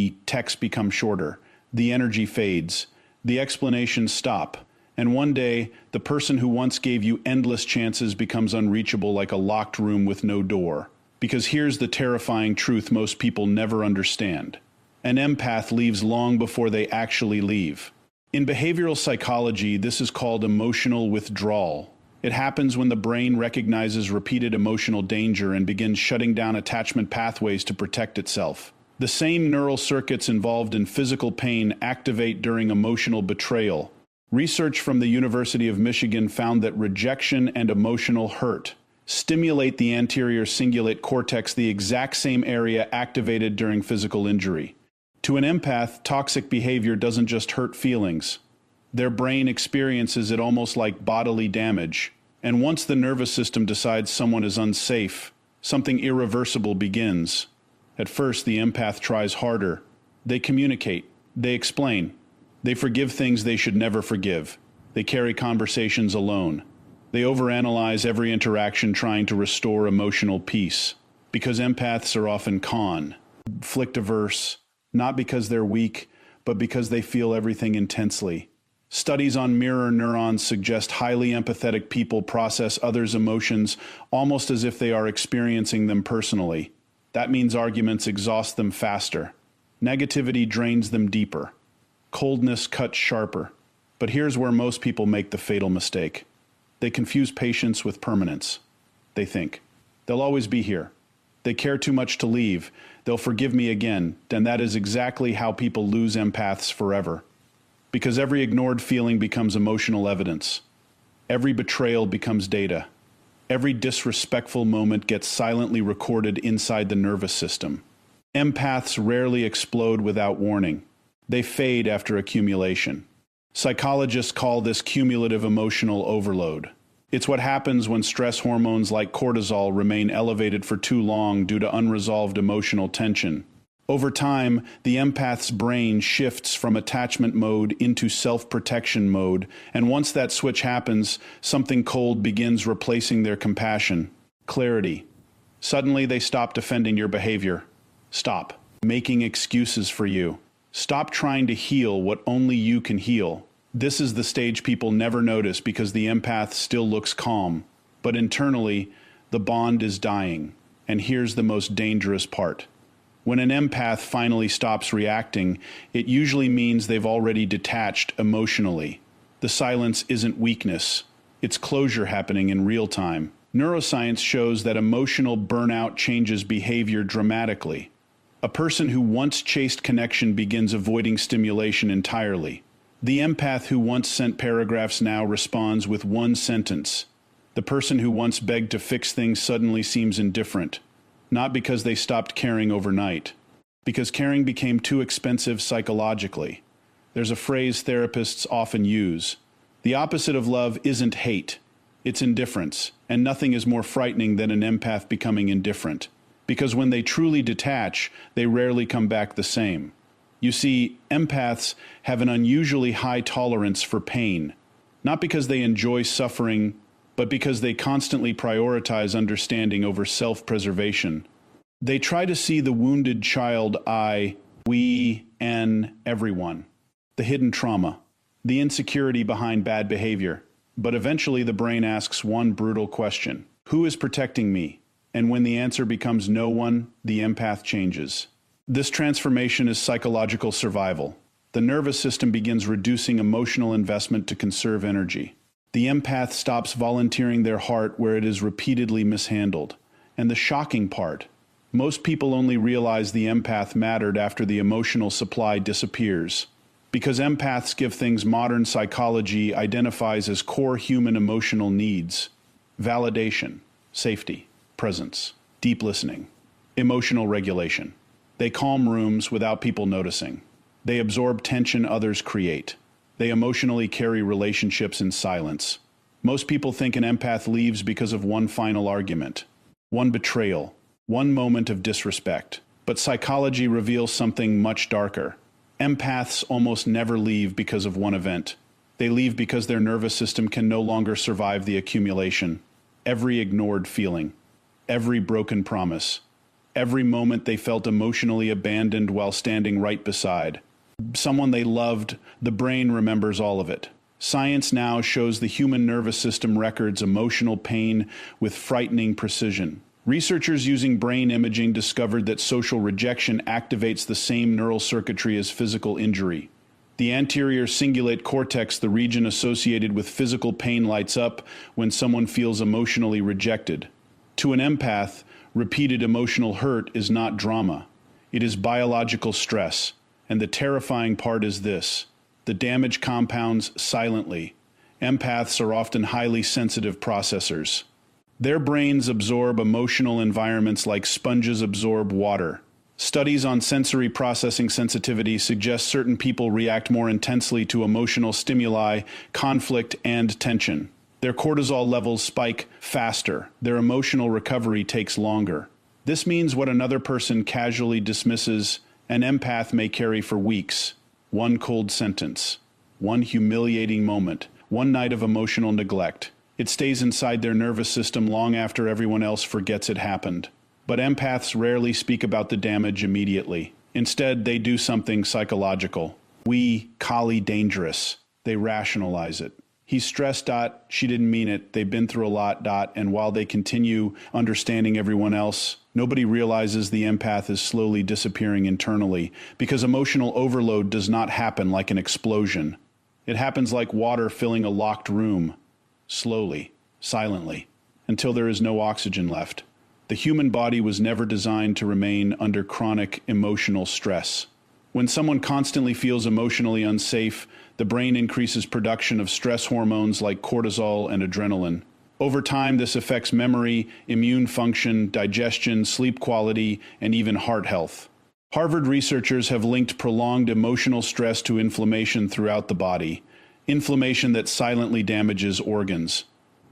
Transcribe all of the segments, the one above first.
the texts become shorter, the energy fades, the explanations stop, and one day, the person who once gave you endless chances becomes unreachable like a locked room with no door. Because here's the terrifying truth most people never understand. An empath leaves long before they actually leave. In behavioral psychology, this is called emotional withdrawal. It happens when the brain recognizes repeated emotional danger and begins shutting down attachment pathways to protect itself. The same neural circuits involved in physical pain activate during emotional betrayal. Research from the University of Michigan found that rejection and emotional hurt stimulate the anterior cingulate cortex, the exact same area activated during physical injury. To an empath, toxic behavior doesn't just hurt feelings. Their brain experiences it almost like bodily damage. And once the nervous system decides someone is unsafe, something irreversible begins. At first, the empath tries harder. They communicate. They explain. They forgive things they should never forgive. They carry conversations alone. They overanalyze every interaction trying to restore emotional peace. Because empaths are often conflict-averse, not because they're weak, but because they feel everything intensely. Studies on mirror neurons suggest highly empathetic people process others' emotions almost as if they are experiencing them personally. That means arguments exhaust them faster. Negativity drains them deeper. Coldness cuts sharper. But here's where most people make the fatal mistake. They confuse patience with permanence. They think, they'll always be here. They care too much to leave. They'll forgive me again. And that is exactly how people lose empaths forever. Because every ignored feeling becomes emotional evidence. Every betrayal becomes data. Every disrespectful moment gets silently recorded inside the nervous system. Empaths rarely explode without warning. They fade after accumulation. Psychologists call this cumulative emotional overload. It's what happens when stress hormones like cortisol remain elevated for too long due to unresolved emotional tension. Over time, the empath's brain shifts from attachment mode into self-protection mode, and once that switch happens, something cold begins replacing their compassion. Clarity. Suddenly, they stop defending your behavior. Stop making excuses for you. Stop trying to heal what only you can heal. This is the stage people never notice because the empath still looks calm. But internally, the bond is dying. And here's the most dangerous part. When an empath finally stops reacting, it usually means they've already detached emotionally. The silence isn't weakness. It's closure happening in real time. Neuroscience shows that emotional burnout changes behavior dramatically. A person who once chased connection begins avoiding stimulation entirely. The empath who once sent paragraphs now responds with one sentence. The person who once begged to fix things suddenly seems indifferent. Not because they stopped caring overnight. Because caring became too expensive psychologically. There's a phrase therapists often use. The opposite of love isn't hate. It's indifference. And nothing is more frightening than an empath becoming indifferent. Because when they truly detach, they rarely come back the same. You see, empaths have an unusually high tolerance for pain, not because they enjoy suffering, but because they constantly prioritize understanding over self-preservation. They try to see the wounded child, I, we, and everyone. The hidden trauma, the insecurity behind bad behavior. But eventually the brain asks one brutal question. Who is protecting me? And when the answer becomes no one, the empath changes. This transformation is psychological survival. The nervous system begins reducing emotional investment to conserve energy. The empath stops volunteering their heart where it is repeatedly mishandled. And the shocking part, most people only realize the empath mattered after the emotional supply disappears. Because empaths give things modern psychology identifies as core human emotional needs. Validation, safety, presence, deep listening, emotional regulation. They calm rooms without people noticing. They absorb tension others create. They emotionally carry relationships in silence. Most people think an empath leaves because of one final argument, one betrayal, one moment of disrespect. But psychology reveals something much darker. Empaths almost never leave because of one event. They leave because their nervous system can no longer survive the accumulation. Every ignored feeling. Every broken promise. every moment they felt emotionally abandoned while standing right beside someone they loved. The brain remembers all of it. Science now shows the human nervous system records emotional pain with frightening precision. Researchers using brain imaging discovered that social rejection activates the same neural circuitry as physical injury. The anterior cingulate cortex, the region associated with physical pain, lights up when someone feels emotionally rejected. To an empath, repeated emotional hurt is not drama. It is biological stress. And the terrifying part is this: the damage compounds silently. Empaths are often highly sensitive processors. Their brains absorb emotional environments like sponges absorb water. Studies on sensory processing sensitivity suggest certain people react more intensely to emotional stimuli, conflict, and tension. Their cortisol levels spike faster. Their emotional recovery takes longer. This means what another person casually dismisses, an empath may carry for weeks. One cold sentence, one humiliating moment, one night of emotional neglect. It stays inside their nervous system long after everyone else forgets it happened. But empaths rarely speak about the damage immediately. Instead, they do something psychological. We, Kali, dangerous. They rationalize it. He's stressed, she didn't mean it, they've been through a lot, and while they continue understanding everyone else, nobody realizes the empath is slowly disappearing internally, because emotional overload does not happen like an explosion. It happens like water filling a locked room, slowly, silently, until there is no oxygen left. The human body was never designed to remain under chronic emotional stress. When someone constantly feels emotionally unsafe, the brain increases production of stress hormones like cortisol and adrenaline. Over time, this affects memory, immune function, digestion, sleep quality, and even heart health. Harvard researchers have linked prolonged emotional stress to inflammation throughout the body, inflammation that silently damages organs,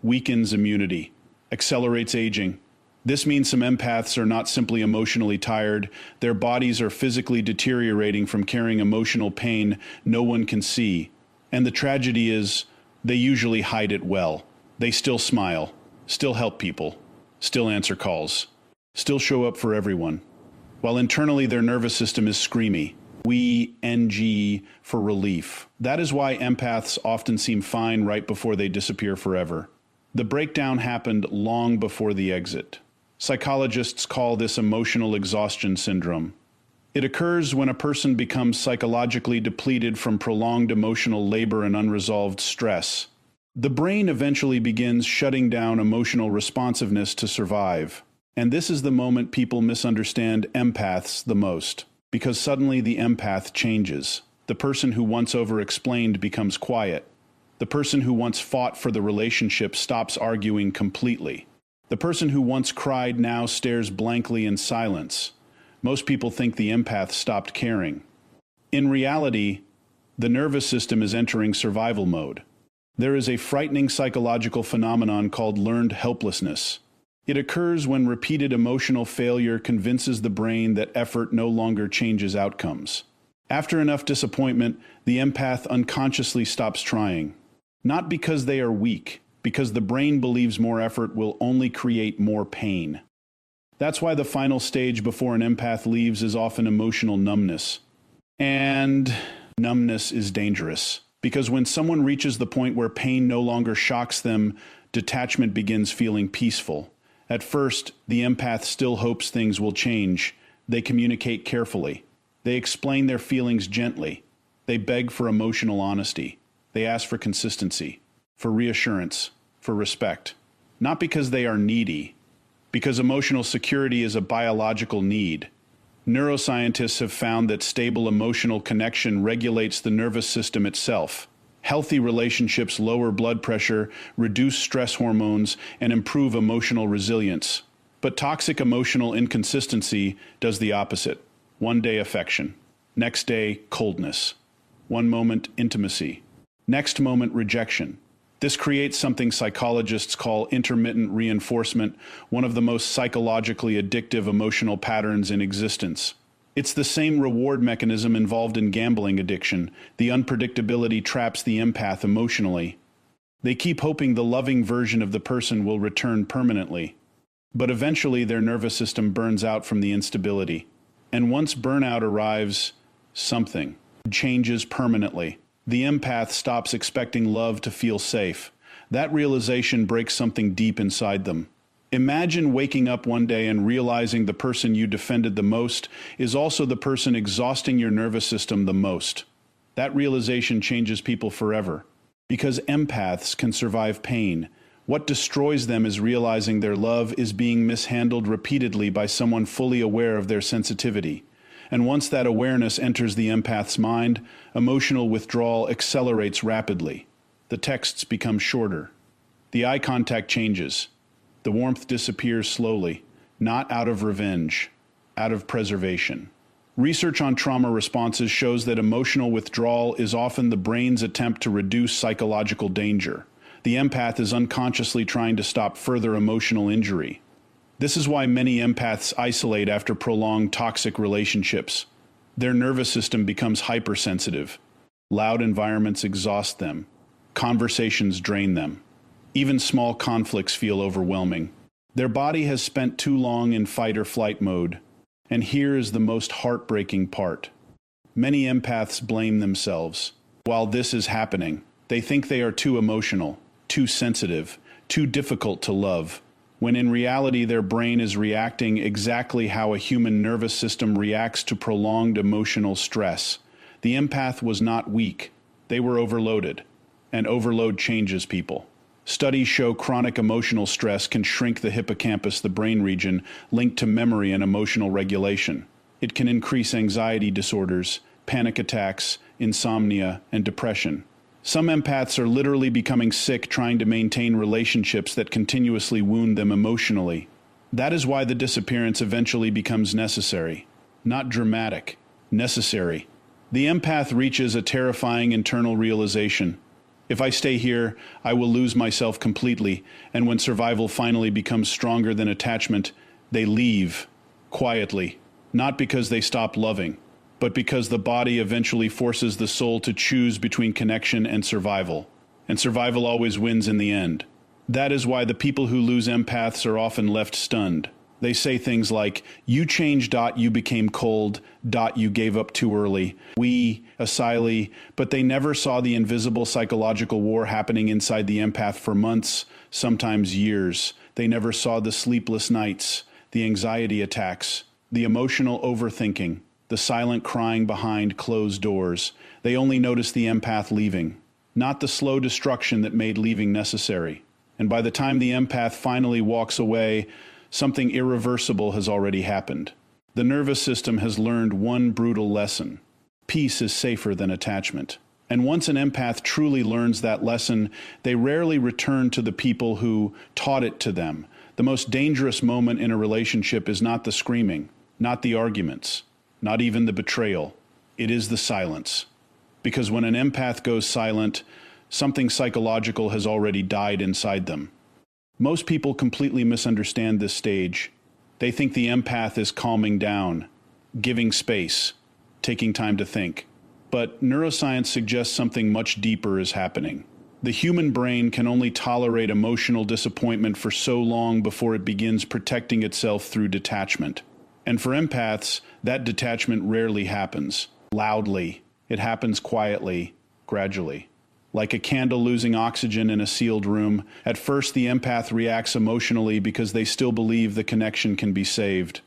weakens immunity, accelerates aging. This means some empaths are not simply emotionally tired, their bodies are physically deteriorating from carrying emotional pain no one can see. And the tragedy is, they usually hide it well. They still smile, still help people, still answer calls, still show up for everyone. While internally their nervous system is screamy. We, NG, for relief. That is why empaths often seem fine right before they disappear forever. The breakdown happened long before the exit. Psychologists call this emotional exhaustion syndrome. It occurs when a person becomes psychologically depleted from prolonged emotional labor and unresolved stress. The brain eventually begins shutting down emotional responsiveness to survive. And this is the moment people misunderstand empaths the most, because suddenly the empath changes. The person who once over-explained becomes quiet. The person who once fought for the relationship stops arguing completely. The person who once cried now stares blankly in silence. Most people think the empath stopped caring. In reality, the nervous system is entering survival mode. There is a frightening psychological phenomenon called learned helplessness. It occurs when repeated emotional failure convinces the brain that effort no longer changes outcomes. After enough disappointment, the empath unconsciously stops trying. Not because they are weak, because the brain believes more effort will only create more pain. That's why the final stage before an empath leaves is often emotional numbness. And numbness is dangerous, because when someone reaches the point where pain no longer shocks them, detachment begins feeling peaceful. At first, the empath still hopes things will change. They communicate carefully. They explain their feelings gently. They beg for emotional honesty. They ask for consistency, for reassurance, for respect. Not because they are needy, because emotional security is a biological need. Neuroscientists have found that stable emotional connection regulates the nervous system itself. Healthy relationships lower blood pressure, reduce stress hormones, and improve emotional resilience. But toxic emotional inconsistency does the opposite. One day affection, next day coldness. One moment intimacy, next moment rejection. This creates something psychologists call intermittent reinforcement, one of the most psychologically addictive emotional patterns in existence. It's the same reward mechanism involved in gambling addiction. The unpredictability traps the empath emotionally. They keep hoping the loving version of the person will return permanently. But eventually their nervous system burns out from the instability. And once burnout arrives, something changes permanently. The empath stops expecting love to feel safe. That realization breaks something deep inside them. Imagine waking up one day and realizing the person you defended the most is also the person exhausting your nervous system the most. That realization changes people forever. Because empaths can survive pain. What destroys them is realizing their love is being mishandled repeatedly by someone fully aware of their sensitivity. And once that awareness enters the empath's mind, emotional withdrawal accelerates rapidly. The texts become shorter. The eye contact changes. The warmth disappears slowly, not out of revenge, out of preservation. Research on trauma responses shows that emotional withdrawal is often the brain's attempt to reduce psychological danger. The empath is unconsciously trying to stop further emotional injury. This is why many empaths isolate after prolonged toxic relationships. Their nervous system becomes hypersensitive. Loud environments exhaust them. Conversations drain them. Even small conflicts feel overwhelming. Their body has spent too long in fight or flight mode. And here is the most heartbreaking part. Many empaths blame themselves. While this is happening, they think they are too emotional, too sensitive, too difficult to love, when in reality their brain is reacting exactly how a human nervous system reacts to prolonged emotional stress. The empath was not weak. They were overloaded. And overload changes people. Studies show chronic emotional stress can shrink the hippocampus, the brain region linked to memory and emotional regulation. It can increase anxiety disorders, panic attacks, insomnia, and depression. Some empaths are literally becoming sick trying to maintain relationships that continuously wound them emotionally. That is why the disappearance eventually becomes necessary. Not dramatic, necessary. The empath reaches a terrifying internal realization. If I stay here, I will lose myself completely, and when survival finally becomes stronger than attachment, they leave, quietly, not because they stop loving, but because the body eventually forces the soul to choose between connection and survival always wins in the end. That is why the people who lose empaths are often left stunned. They say things like, "You changed, you became cold, you gave up too early, asylee," but they never saw the invisible psychological war happening inside the empath for months, sometimes years. They never saw the sleepless nights, the anxiety attacks, the emotional overthinking, the silent crying behind closed doors. They only noticed the empath leaving, not the slow destruction that made leaving necessary. And by the time the empath finally walks away, something irreversible has already happened. The nervous system has learned one brutal lesson. Peace is safer than attachment. And once an empath truly learns that lesson, they rarely return to the people who taught it to them. The most dangerous moment in a relationship is not the screaming, not the arguments, not even the betrayal. It is the silence. Because when an empath goes silent, something psychological has already died inside them. Most people completely misunderstand this stage. They think the empath is calming down, giving space, taking time to think. But neuroscience suggests something much deeper is happening. The human brain can only tolerate emotional disappointment for so long before it begins protecting itself through detachment. And for empaths, that detachment rarely happens loudly. It happens quietly, gradually. Like a candle losing oxygen in a sealed room, at first the empath reacts emotionally because they still believe the connection can be saved.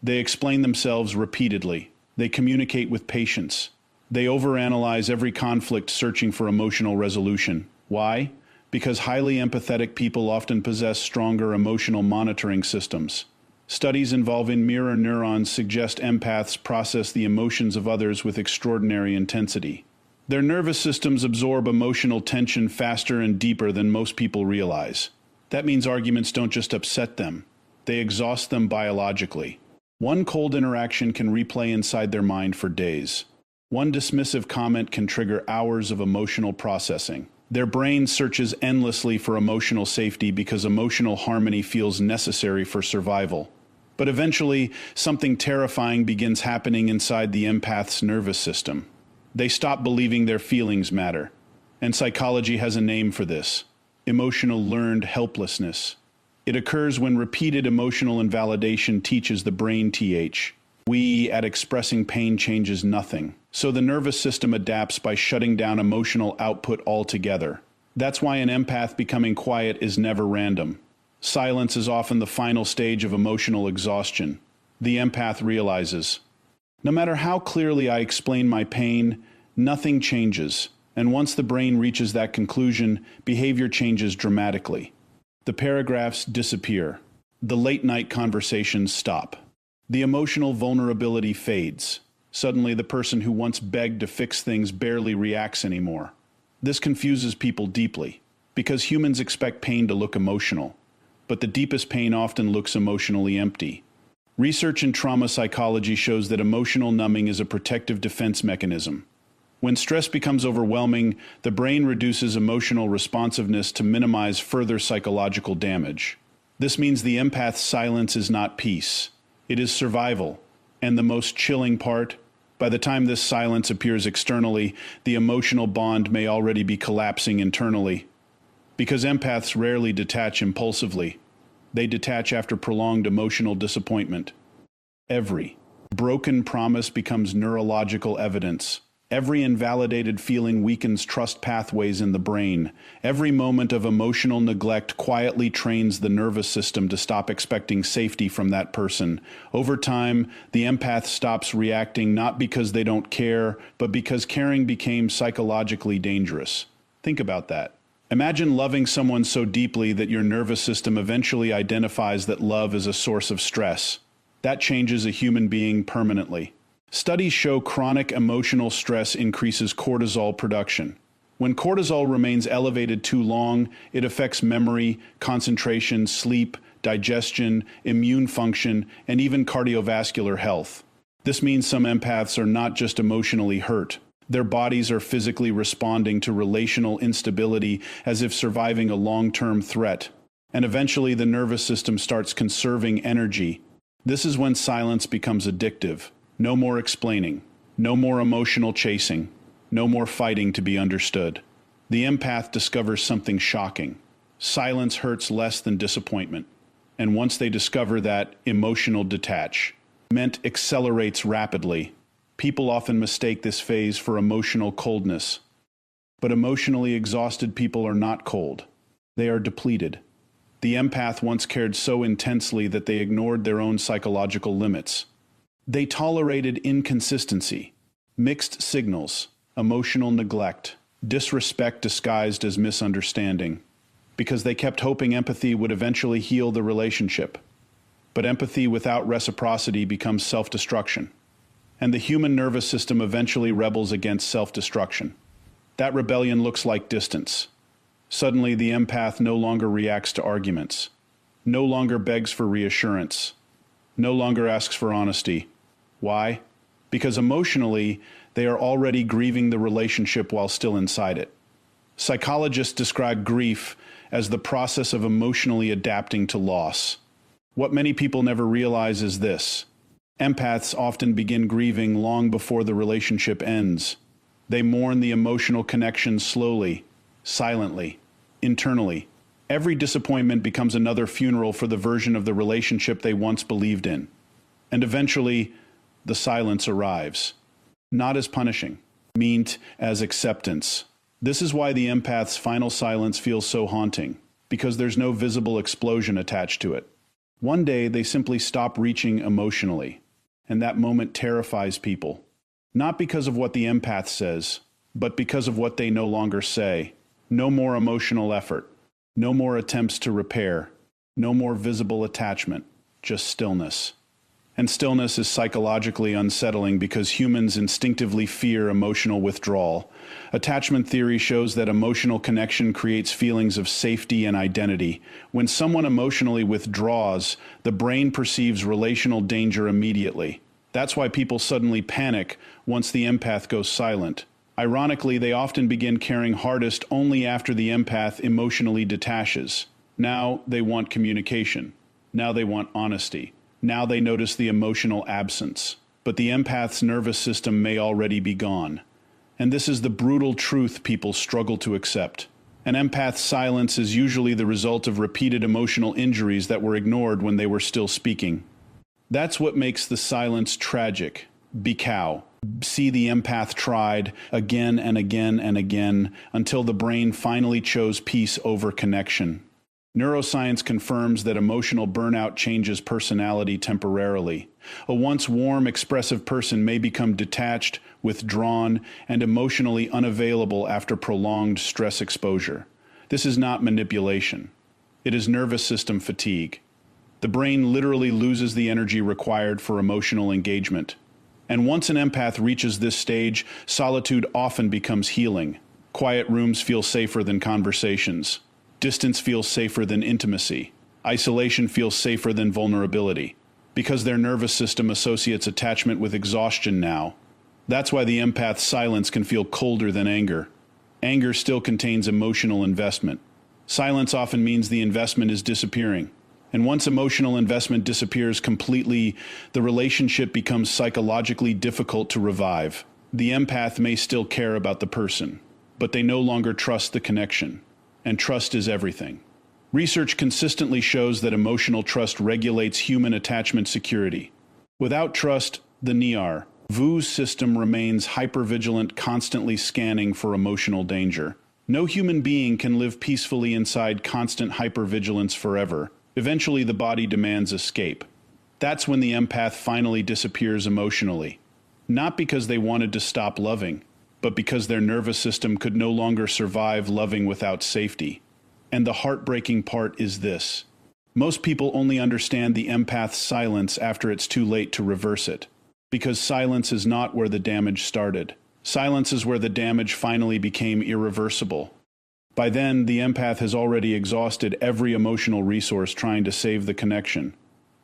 They explain themselves repeatedly. They communicate with patience. They overanalyze every conflict searching for emotional resolution. Why? Because highly empathetic people often possess stronger emotional monitoring systems. Studies involving mirror neurons suggest empaths process the emotions of others with extraordinary intensity. Their nervous systems absorb emotional tension faster and deeper than most people realize. That means arguments don't just upset them, they exhaust them biologically. One cold interaction can replay inside their mind for days. One dismissive comment can trigger hours of emotional processing. Their brain searches endlessly for emotional safety because emotional harmony feels necessary for survival. But eventually, something terrifying begins happening inside the empath's nervous system. They stop believing their feelings matter. And psychology has a name for this: emotional learned helplessness. It occurs when repeated emotional invalidation teaches the brain we at expressing pain changes nothing. So the nervous system adapts by shutting down emotional output altogether. That's why an empath becoming quiet is never random. Silence is often the final stage of emotional exhaustion. The empath realizes, no matter how clearly I explain my pain, nothing changes. And once the brain reaches that conclusion, behavior changes dramatically. The paragraphs disappear. The late-night conversations stop. The emotional vulnerability fades. Suddenly, the person who once begged to fix things barely reacts anymore. This confuses people deeply, because humans expect pain to look emotional. But the deepest pain often looks emotionally empty. Research in trauma psychology shows that emotional numbing is a protective defense mechanism. When stress becomes overwhelming, the brain reduces emotional responsiveness to minimize further psychological damage. This means the empath's silence is not peace. It is survival. And the most chilling part, by the time this silence appears externally, the emotional bond may already be collapsing internally. Because empaths rarely detach impulsively. They detach after prolonged emotional disappointment. Every broken promise becomes neurological evidence. Every invalidated feeling weakens trust pathways in the brain. Every moment of emotional neglect quietly trains the nervous system to stop expecting safety from that person. Over time, the empath stops reacting not because they don't care, but because caring became psychologically dangerous. Think about that. Imagine loving someone so deeply that your nervous system eventually identifies that love is a source of stress. That changes a human being permanently. Studies show chronic emotional stress increases cortisol production. When cortisol remains elevated too long, it affects memory, concentration, sleep, digestion, immune function, and even cardiovascular health. This means some empaths are not just emotionally hurt. Their bodies are physically responding to relational instability as if surviving a long-term threat. And eventually the nervous system starts conserving energy. This is when silence becomes addictive. No more explaining. No more emotional chasing. No more fighting to be understood. The empath discovers something shocking. Silence hurts less than disappointment. And once they discover that, emotional detachment accelerates rapidly. People often mistake this phase for emotional coldness. But emotionally exhausted people are not cold. They are depleted. The empath once cared so intensely that they ignored their own psychological limits. They tolerated inconsistency, mixed signals, emotional neglect, disrespect disguised as misunderstanding, because they kept hoping empathy would eventually heal the relationship. But empathy without reciprocity becomes self-destruction. And the human nervous system eventually rebels against self-destruction. That rebellion looks like distance. Suddenly, the empath no longer reacts to arguments, no longer begs for reassurance, no longer asks for honesty. Why? Because emotionally, they are already grieving the relationship while still inside it. Psychologists describe grief as the process of emotionally adapting to loss. What many people never realize is this. Empaths often begin grieving long before the relationship ends. They mourn the emotional connection slowly, silently, internally. Every disappointment becomes another funeral for the version of the relationship they once believed in. And eventually, the silence arrives. Not as punishing, meant as acceptance. This is why the empath's final silence feels so haunting, because there's no visible explosion attached to it. One day, they simply stop reaching emotionally. And that moment terrifies people. Not because of what the empath says, but because of what they no longer say. No more emotional effort. No more attempts to repair. No more visible attachment. Just stillness. And stillness is psychologically unsettling because humans instinctively fear emotional withdrawal. Attachment theory shows that emotional connection creates feelings of safety and identity. When someone emotionally withdraws, the brain perceives relational danger immediately. That's why people suddenly panic once the empath goes silent. Ironically, they often begin caring hardest only after the empath emotionally detaches. Now they want communication. Now they want honesty. Now they notice the emotional absence. But the empath's nervous system may already be gone. And this is the brutal truth people struggle to accept. An empath's silence is usually the result of repeated emotional injuries that were ignored when they were still speaking. That's what makes the silence tragic. Cow. See, the empath tried again and again and again until the brain finally chose peace over connection. Neuroscience confirms that emotional burnout changes personality temporarily. A once warm, expressive person may become detached, withdrawn, and emotionally unavailable after prolonged stress exposure. This is not manipulation. It is nervous system fatigue. The brain literally loses the energy required for emotional engagement. And once an empath reaches this stage, solitude often becomes healing. Quiet rooms feel safer than conversations. Distance feels safer than intimacy. Isolation feels safer than vulnerability. Because their nervous system associates attachment with exhaustion now. That's why the empath's silence can feel colder than anger. Anger still contains emotional investment. Silence often means the investment is disappearing. And once emotional investment disappears completely, the relationship becomes psychologically difficult to revive. The empath may still care about the person, but they no longer trust the connection. And trust is everything. Research consistently shows that emotional trust regulates human attachment security. Without trust, the VU's system remains hypervigilant, constantly scanning for emotional danger. No human being can live peacefully inside constant hypervigilance forever. Eventually, the body demands escape. That's when the empath finally disappears emotionally. Not because they wanted to stop loving, but because their nervous system could no longer survive loving without safety. And the heartbreaking part is this. Most people only understand the empath's silence after it's too late to reverse it. Because silence is not where the damage started. Silence is where the damage finally became irreversible. By then, the empath has already exhausted every emotional resource trying to save the connection.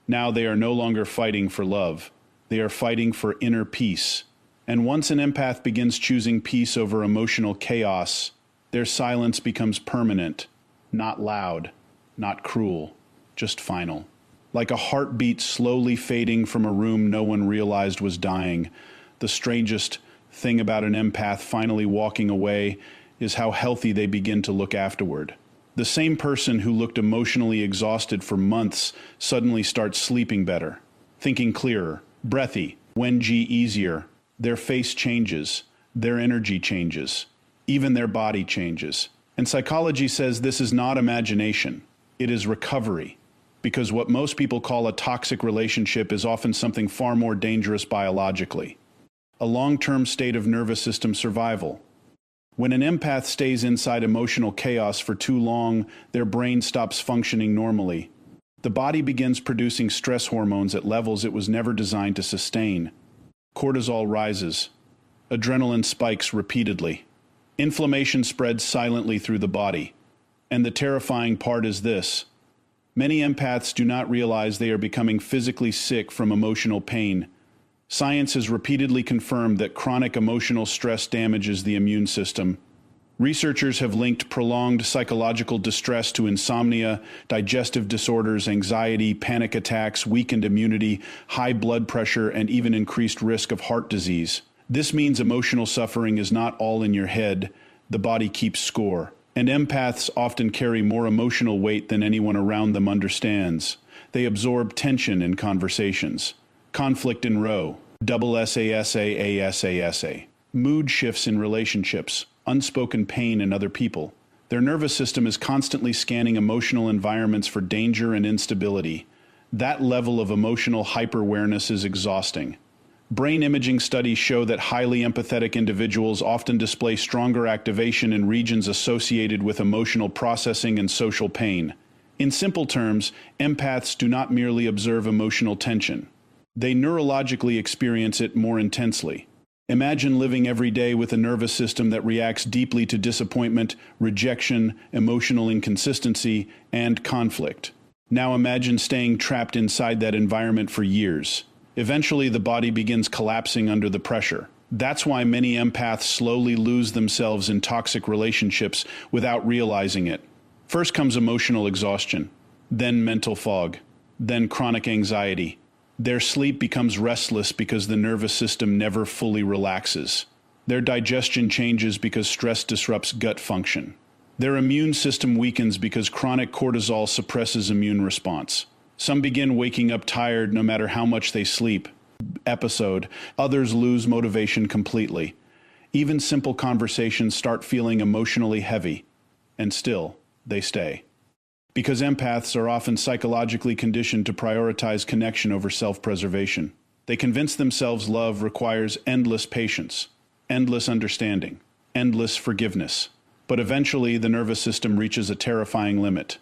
Now they are no longer fighting for love. They are fighting for inner peace. And once an empath begins choosing peace over emotional chaos, their silence becomes permanent, not loud, not cruel, just final. Like a heartbeat slowly fading from a room no one realized was dying, the strangest thing about an empath finally walking away is how healthy they begin to look afterward. The same person who looked emotionally exhausted for months suddenly starts sleeping better, thinking clearer, breathy, easier. Their face changes, their energy changes, even their body changes. And psychology says this is not imagination, it is recovery. Because what most people call a toxic relationship is often something far more dangerous biologically. A long-term state of nervous system survival. When an empath stays inside emotional chaos for too long, their brain stops functioning normally. The body begins producing stress hormones at levels it was never designed to sustain. Cortisol rises. Adrenaline spikes repeatedly. Inflammation spreads silently through the body. And the terrifying part is this. Many empaths do not realize they are becoming physically sick from emotional pain. Science has repeatedly confirmed that chronic emotional stress damages the immune system. Researchers have linked prolonged psychological distress to insomnia, digestive disorders, anxiety, panic attacks, weakened immunity, high blood pressure, and even increased risk of heart disease. This means emotional suffering is not all in your head. The body keeps score. And empaths often carry more emotional weight than anyone around them understands. They absorb tension in conversations. Conflict in SASA, mood shifts in relationships, unspoken pain in other people. Their nervous system is constantly scanning emotional environments for danger and instability. That level of emotional hyper-awareness is exhausting. Brain imaging studies show that highly empathetic individuals often display stronger activation in regions associated with emotional processing and social pain. In simple terms, empaths do not merely observe emotional tension. They neurologically experience it more intensely. Imagine living every day with a nervous system that reacts deeply to disappointment, rejection, emotional inconsistency, and conflict. Now imagine staying trapped inside that environment for years. Eventually, the body begins collapsing under the pressure. That's why many empaths slowly lose themselves in toxic relationships without realizing it. First comes emotional exhaustion, then mental fog, then chronic anxiety. Their sleep becomes restless because the nervous system never fully relaxes. Their digestion changes because stress disrupts gut function. Their immune system weakens because chronic cortisol suppresses immune response. Some begin waking up tired no matter how much they sleep. Episode. Others lose motivation completely. Even simple conversations start feeling emotionally heavy. And still, they stay. Because empaths are often psychologically conditioned to prioritize connection over self-preservation. They convince themselves love requires endless patience, endless understanding, endless forgiveness. But eventually, the nervous system reaches a terrifying limit.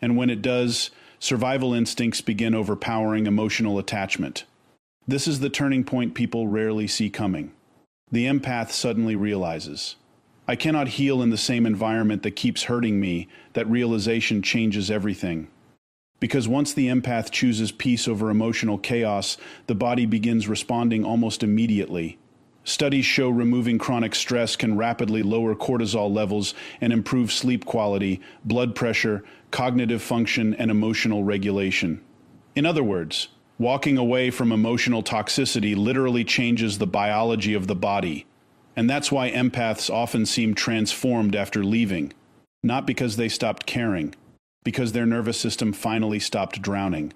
And when it does, survival instincts begin overpowering emotional attachment. This is the turning point people rarely see coming. The empath suddenly realizes, I cannot heal in the same environment that keeps hurting me. That realization changes everything. Because once the empath chooses peace over emotional chaos, the body begins responding almost immediately. Studies show removing chronic stress can rapidly lower cortisol levels and improve sleep quality, blood pressure, cognitive function, and emotional regulation. In other words, walking away from emotional toxicity literally changes the biology of the body. And that's why empaths often seem transformed after leaving. Not because they stopped caring, because their nervous system finally stopped drowning.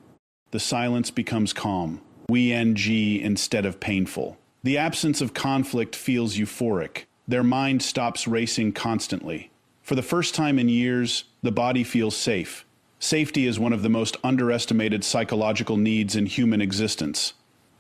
The silence becomes calm, instead of painful. The absence of conflict feels euphoric. Their mind stops racing constantly. For the first time in years, the body feels safe. Safety is one of the most underestimated psychological needs in human existence.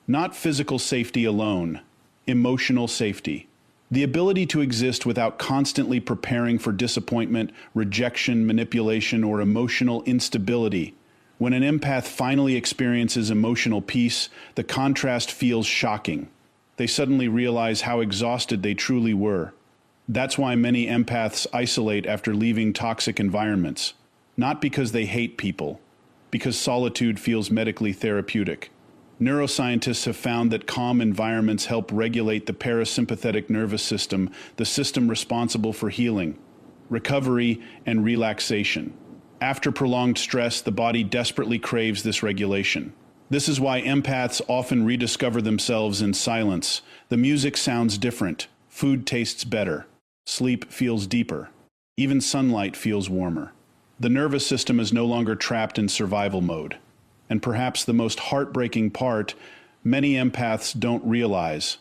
Not physical safety alone, emotional safety. The ability to exist without constantly preparing for disappointment, rejection, manipulation, or emotional instability. When an empath finally experiences emotional peace, the contrast feels shocking. They suddenly realize how exhausted they truly were. That's why many empaths isolate after leaving toxic environments. Not because they hate people, because solitude feels medically therapeutic. Neuroscientists have found that calm environments help regulate the parasympathetic nervous system, the system responsible for healing, recovery, and relaxation. After prolonged stress, the body desperately craves this regulation. This is why empaths often rediscover themselves in silence. The music sounds different, food tastes better, sleep feels deeper, even sunlight feels warmer. The nervous system is no longer trapped in survival mode. And perhaps the most heartbreaking part, many empaths don't realize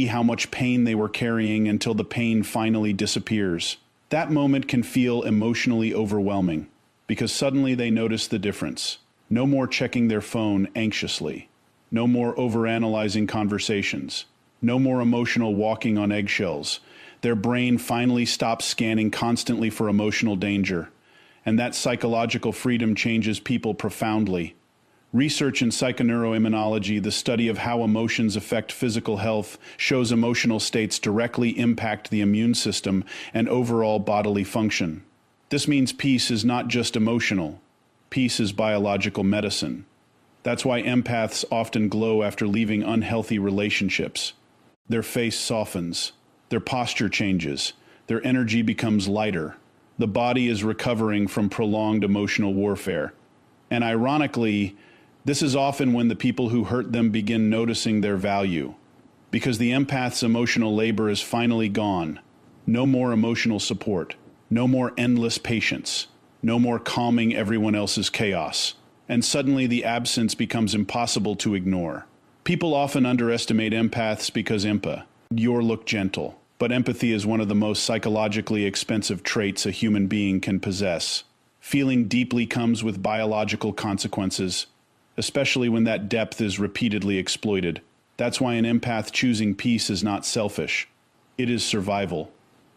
how much pain they were carrying until the pain finally disappears. That moment can feel emotionally overwhelming, because suddenly they notice the difference. No more checking their phone anxiously. No more overanalyzing conversations. No more emotional walking on eggshells. Their brain finally stops scanning constantly for emotional danger. And that psychological freedom changes people profoundly. Research in psychoneuroimmunology, the study of how emotions affect physical health, shows emotional states directly impact the immune system and overall bodily function. This means peace is not just emotional. Peace is biological medicine. That's why empaths often glow after leaving unhealthy relationships. Their face softens, their posture changes, their energy becomes lighter. The body is recovering from prolonged emotional warfare. And ironically, this is often when the people who hurt them begin noticing their value. Because the empath's emotional labor is finally gone. No more emotional support. No more endless patience. No more calming everyone else's chaos. And suddenly the absence becomes impossible to ignore. People often underestimate empaths because you look gentle. But empathy is one of the most psychologically expensive traits a human being can possess. Feeling deeply comes with biological consequences, especially when that depth is repeatedly exploited. That's why an empath choosing peace is not selfish. It is survival.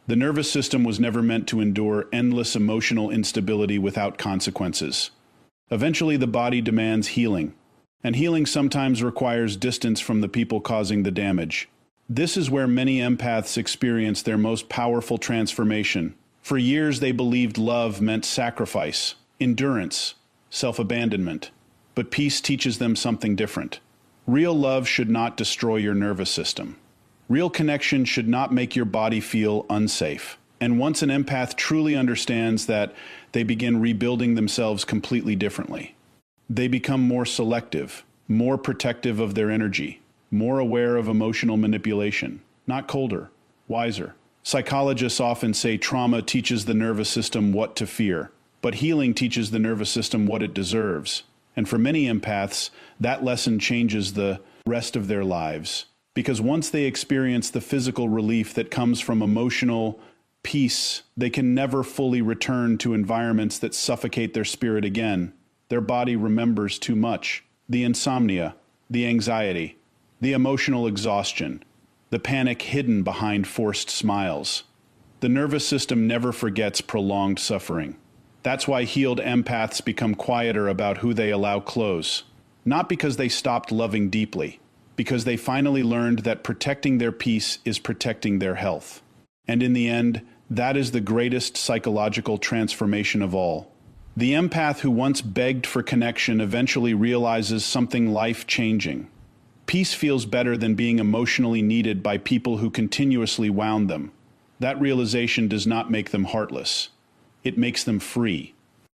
The nervous system was never meant to endure endless emotional instability without consequences. Eventually, the body demands healing. And healing sometimes requires distance from the people causing the damage. This is where many empaths experience their most powerful transformation. For years, they believed love meant sacrifice, endurance, self-abandonment. But peace teaches them something different. Real love should not destroy your nervous system. Real connection should not make your body feel unsafe. And once an empath truly understands that, they begin rebuilding themselves completely differently. They become more selective, more protective of their energy, more aware of emotional manipulation, not colder, wiser. Psychologists often say trauma teaches the nervous system what to fear, but healing teaches the nervous system what it deserves. And for many empaths, that lesson changes the rest of their lives. Because once they experience the physical relief that comes from emotional peace, they can never fully return to environments that suffocate their spirit again. Their body remembers too much. The insomnia, the anxiety, the emotional exhaustion, the panic hidden behind forced smiles. The nervous system never forgets prolonged suffering. That's why healed empaths become quieter about who they allow close. Not because they stopped loving deeply, because they finally learned that protecting their peace is protecting their health. And in the end, that is the greatest psychological transformation of all. The empath who once begged for connection eventually realizes something life-changing. Peace feels better than being emotionally needed by people who continuously wound them. That realization does not make them heartless. It makes them free.